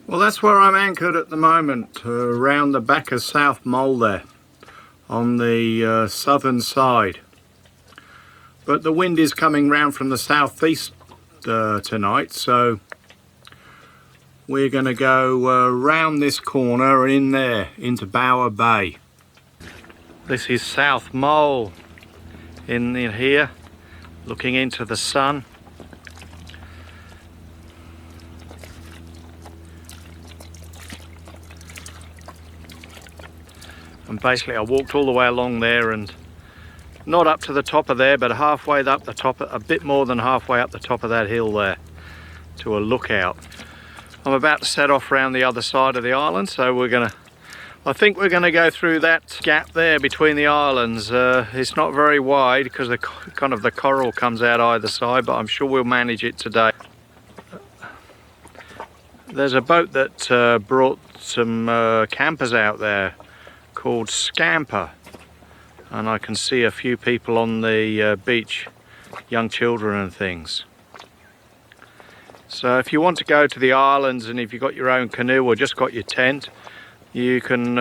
Well, that's where I'm anchored at the moment, around the back of South Mole there, on the southern side. But the wind is coming round from the southeast tonight, so we're going to go round this corner and in there, into Bower Bay. This is South Mole in here, looking into the sun. And basically I walked all the way along there, and not up to the top of there, but halfway up the top, a bit more than halfway up the top of that hill there, to a lookout. I'm about to set off around the other side of the island, so I think we're gonna go through that gap there between the islands. It's not very wide because the coral comes out either side, but I'm sure we'll manage it today. There's a boat that brought some campers out there called Scamper, and I can see a few people on the beach, young children and things. So if you want to go to the islands, and if you've got your own canoe or just got your tent, you can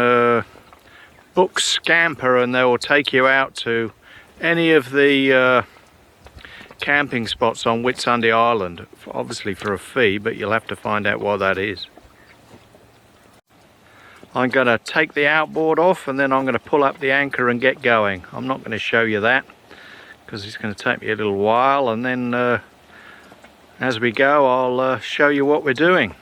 book Scamper and they will take you out to any of the camping spots on Whitsunday Island, obviously for a fee, but you'll have to find out what that is. I'm going to take the outboard off and then I'm going to pull up the anchor and get going. I'm not going to show you that because it's going to take me a little while, and then as we go I'll show you what we're doing.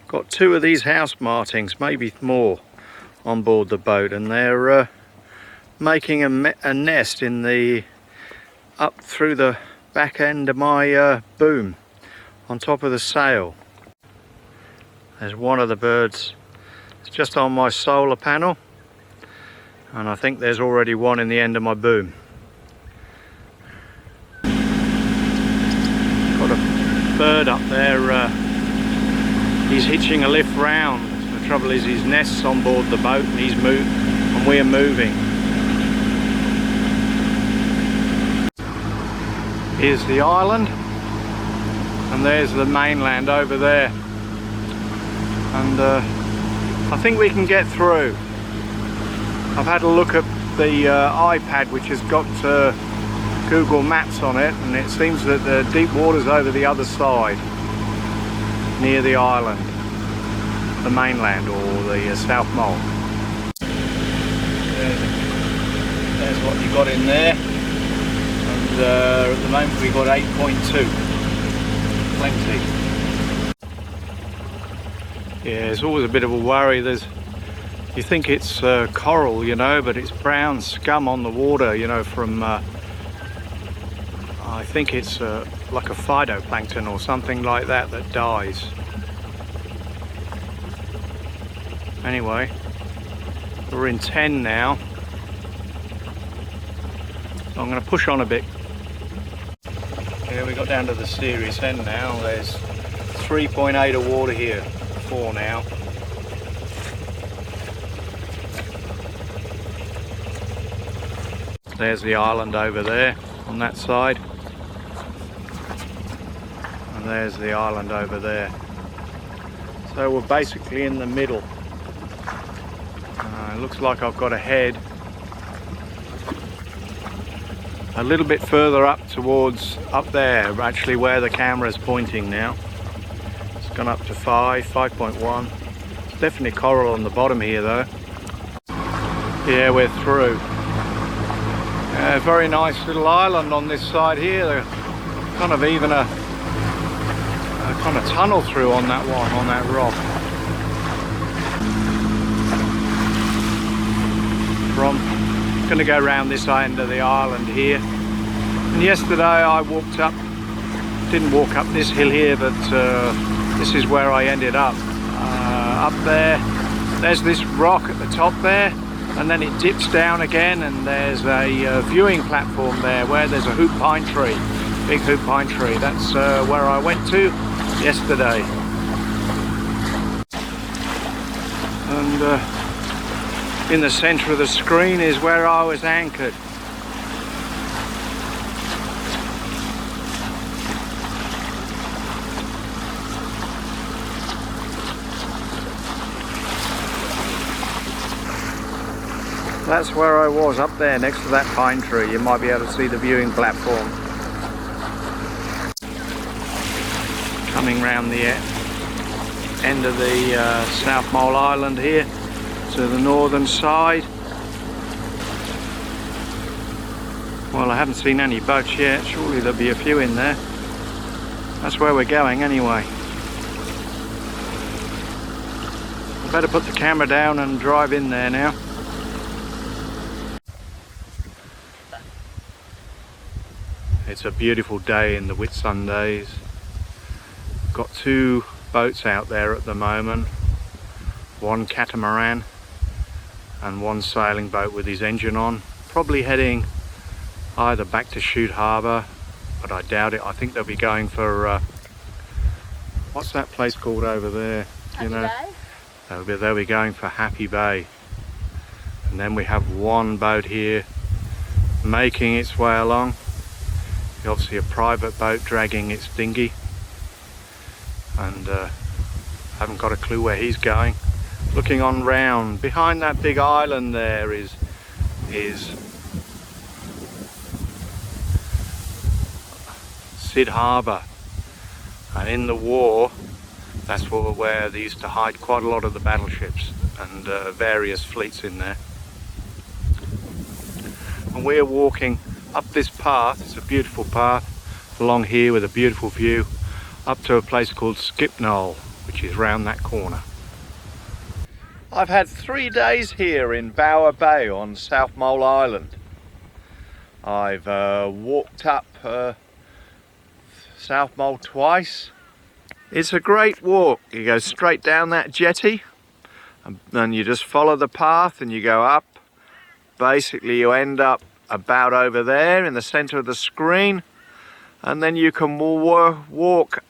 Got two of these house martins, maybe more, on board the boat, and they're making a nest in the up through the back end of my boom on top of the sail. There's one of the birds. It's just on my solar panel, and I think there's already one in the end of my boom. Got a bird up there, he's hitching a lift round. The trouble is his nest's on board the boat and he's moved, and we're moving. Here's the island, and there's the mainland over there. And I think we can get through. I've had a look at the iPad, which has got Google Maps on it, and it seems that the deep water's over the other side, near the island, the mainland, or the South Mole. There's what you got in there, and at the moment we've got 8.2, plenty. Yeah, it's always a bit of a worry. You think it's coral, you know, but it's brown scum on the water, you know, from I think it's like a phytoplankton or something like that dies. Anyway, we're in 10 now, so I'm going to push on a bit. Yeah, we got down to the serious end now. There's 3.8 of water here. 4 now. There's the island over there on that side, and there's the island over there. So we're basically in the middle. It looks like I've got to head a little bit further up towards up there, actually where the camera's pointing now. Gone up to 5.1. It's definitely coral on the bottom here though. Yeah, we're through. Very nice little island on this side here. There's kind of even a kind of tunnel through on that one, on that rock. Going to go around this end of the island here. And yesterday I didn't walk up this hill here, but this is where I ended up. Up there's this rock at the top there, and then it dips down again, and there's a viewing platform there where there's a hoop pine tree, big hoop pine tree. That's where I went to yesterday. And in the centre of the screen is where I was anchored. That's where I was, up there next to that pine tree. You might be able to see the viewing platform. Coming round the end of the South Mole Island here to the northern side. Well, I haven't seen any boats yet. Surely there'll be a few in there. That's where we're going anyway. I better put the camera down and drive in there now. It's a beautiful day in the Whitsundays. Got two boats out there at the moment. One catamaran and one sailing boat with his engine on. Probably heading either back to Shute Harbour, but I doubt it. I think they'll be going for what's that place called over there? Happy Bay? They'll be going for Happy Bay. And then we have one boat here making its way along. Obviously a private boat dragging its dinghy, and haven't got a clue where he's going. Looking on round, behind that big island there is Sid Harbour, and in the war that's where they used to hide quite a lot of the battleships and various fleets in there. And we're walking up this path. It's a beautiful path along here with a beautiful view up to a place called Skipnol, which is round that corner. I've had 3 days here in Bower Bay on South Mole Island. I've walked up South Mole twice. It's a great walk. You go straight down that jetty and then you just follow the path and you go up. Basically you end up about over there in the center of the screen, and then you can walk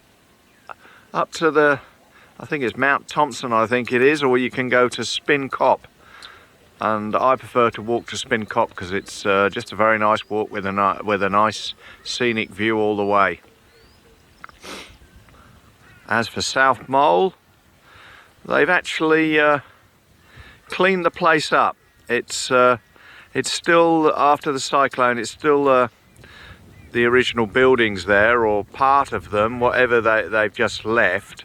up to the, I think it's Mount Thompson, I think it is, or you can go to Spin Cop, and I prefer to walk to Spin Cop because it's just a very nice walk with a nice scenic view all the way. As for South Mole, they've actually cleaned the place up. It's still, after the cyclone, it's still the original buildings there, or part of them, whatever they've just left.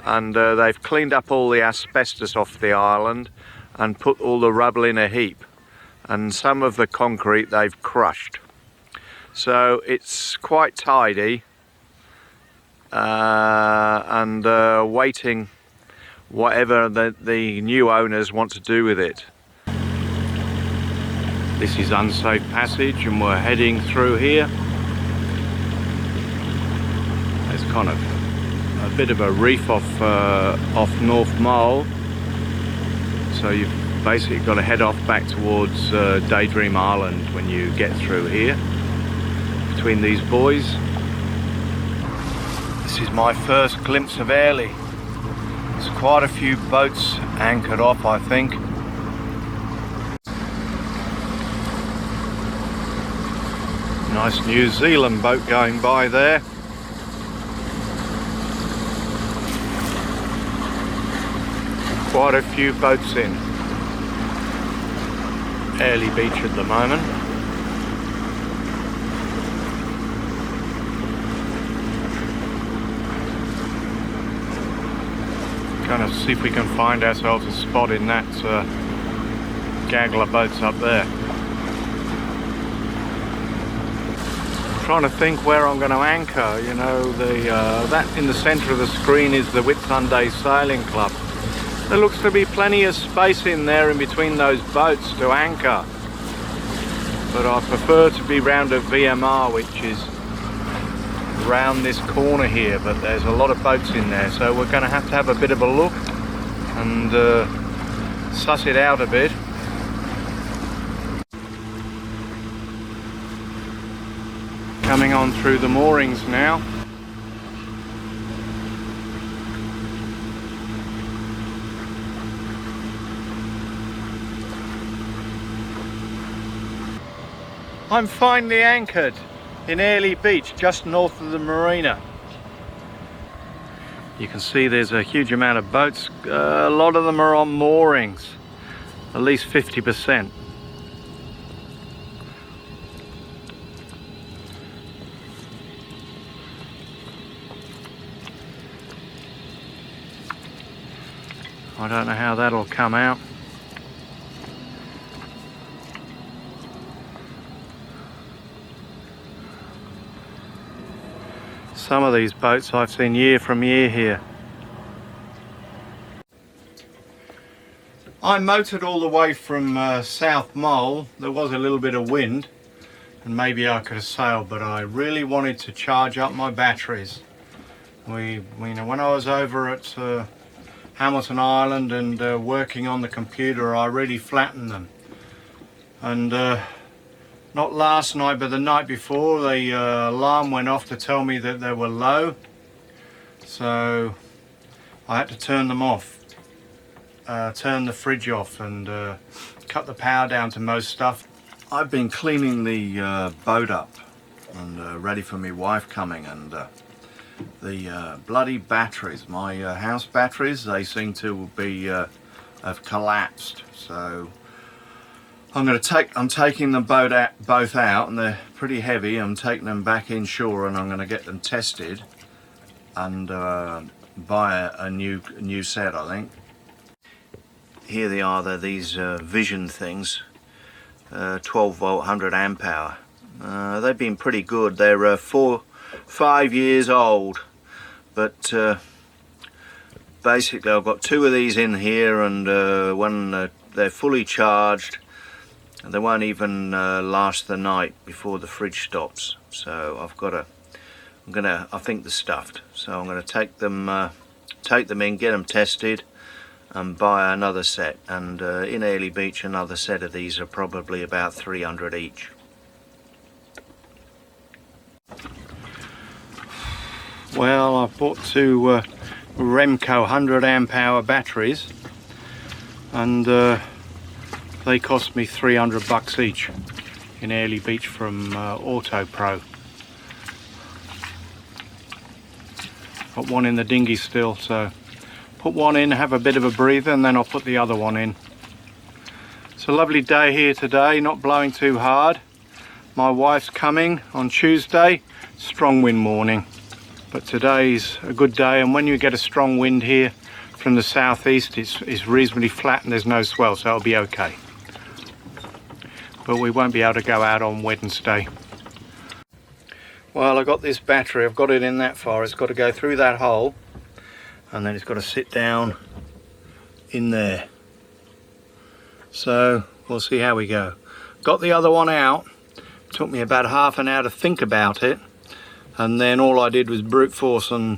And they've cleaned up all the asbestos off the island and put all the rubble in a heap. And some of the concrete they've crushed. So it's quite tidy and waiting whatever the new owners want to do with it. This is Unsafe Passage and we're heading through here. There's kind of a bit of a reef off North Mole, so you've basically got to head off back towards Daydream Island when you get through here between these buoys. This is my first glimpse of Airlie. There's quite a few boats anchored off, I think. Nice New Zealand boat going by there. Quite a few boats in Airlie Beach at the moment. Kind of see if we can find ourselves a spot in that gaggle of boats up there. Trying to think where I'm going to anchor. You know, that in the centre of the screen is the Whitsunday Sailing Club. There looks to be plenty of space in there in between those boats to anchor, but I prefer to be round at VMR, which is round this corner here, but there's a lot of boats in there, so we're going to have a bit of a look and suss it out a bit. Coming on through the moorings now. I'm finally anchored in Airlie Beach, just north of the marina. You can see there's a huge amount of boats. A lot of them are on moorings, at least 50%. I don't know how that'll come out. Some of these boats I've seen year from year here. I motored all the way from South Mole. There was a little bit of wind and maybe I could have sailed, but I really wanted to charge up my batteries. When I was over at Hamilton Island and working on the computer, I really flattened them. And not last night, but the night before, the alarm went off to tell me that they were low. So I had to turn them off, turn the fridge off and cut the power down to most stuff. I've been cleaning the boat up and ready for my wife coming, and the bloody batteries, my house batteries, they seem to be have collapsed. So I'm taking them both out, and they're pretty heavy. I'm taking them back inshore and I'm going to get them tested and buy a new set, I think. Here they are. They're these Vision things, 12 volt, 100 amp hour. They've been pretty good. They're 5 years old, but basically I've got two of these in here, and when they're fully charged, they won't even last the night before the fridge stops. So I think they're stuffed. So I'm gonna take them in, get them tested, and buy another set. And in Airlie Beach, another set of these are probably about 300 each. Well, I bought two Remco 100 amp hour batteries, and they cost me 300 bucks each in Airlie Beach from Auto Pro. Got one in the dinghy still, so put one in, have a bit of a breather, and then I'll put the other one in. It's a lovely day here today, not blowing too hard. My wife's coming on Tuesday, strong wind morning. But today's a good day, and when you get a strong wind here from the southeast, it's reasonably flat and there's no swell, so it'll be okay. But we won't be able to go out on Wednesday. Well, I got this battery, I've got it in that far. It's got to go through that hole, and then it's got to sit down in there. So we'll see how we go. Got the other one out. Took me about half an hour to think about it, and then all I did was brute force and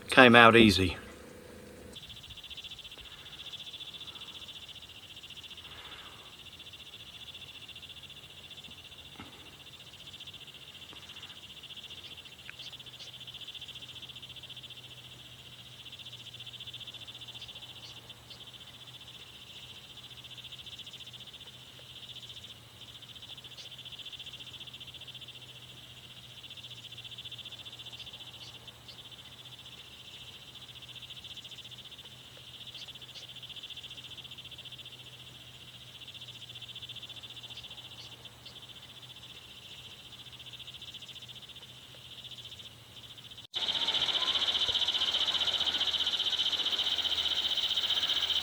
came out easy.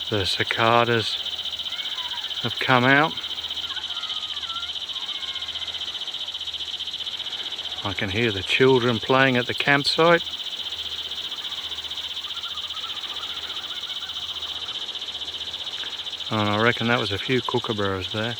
The cicadas have come out. I can hear the children playing at the campsite. And I reckon that was a few kookaburras there.